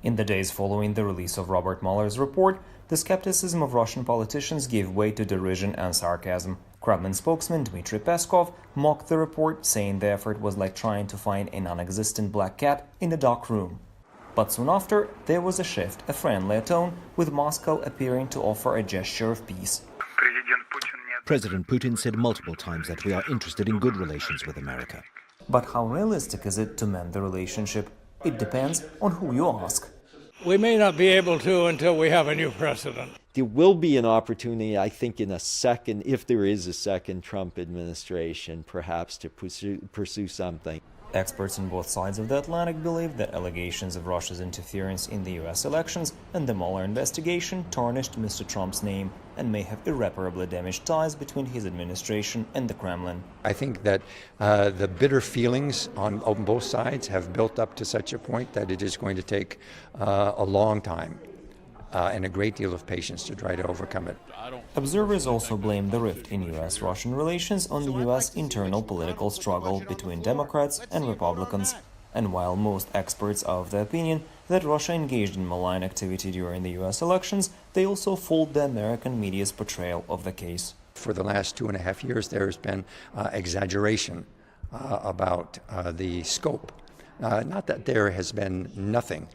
In the days following the release of Robert Mueller's report, the skepticism of Russian politicians gave way to derision and sarcasm. Kremlin spokesman Dmitry Peskov mocked the report, saying the effort was like trying to find a non-existent black cat in a dark room. But soon after, there was a shift, a friendlier tone, with Moscow appearing to offer a gesture of peace. President Putin said multiple times that we are interested in good relations with America. But how realistic is it to mend the relationship? It depends on who you ask. We may not be able to until we have a new president. There will be an opportunity, I think, in a second, if there is a second Trump administration, perhaps to pursue something. Experts on both sides of the Atlantic believe that allegations of Russia's interference in the U.S. elections and the Mueller investigation tarnished Mr. Trump's name and may have irreparably damaged ties between his administration and the Kremlin. I think that the bitter feelings on both sides have built up to such a point that it is going to take a long time and a great deal of patience to try to overcome it. Observers also blame the rift in U.S.-Russian relations on the U.S. internal political struggle between Democrats and Republicans. And while most experts are of the opinion that Russia engaged in malign activity during the U.S. elections, they also fault the American media's portrayal of the case. For the last 2.5 years, there has been exaggeration about the scope. Not that there has been nothing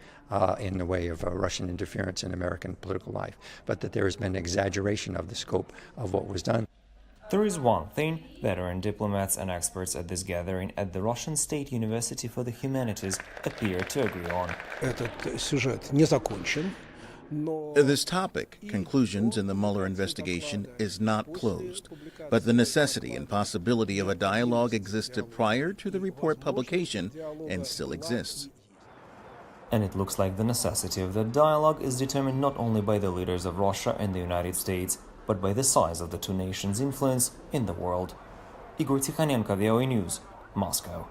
in the way of Russian interference in American political life, but that there has been exaggeration of the scope of what was done. There is one thing veteran diplomats and experts at this gathering at the Russian State University for the Humanities appear to agree on. This topic, conclusions in the Mueller investigation, is not closed, but the necessity and possibility of a dialogue existed prior to the report publication and still exists. And it looks like the necessity of that dialogue is determined not only by the leaders of Russia and the United States, but by the size of the two nations' influence in the world. Igor Tsikhanenka, VOA News, Moscow.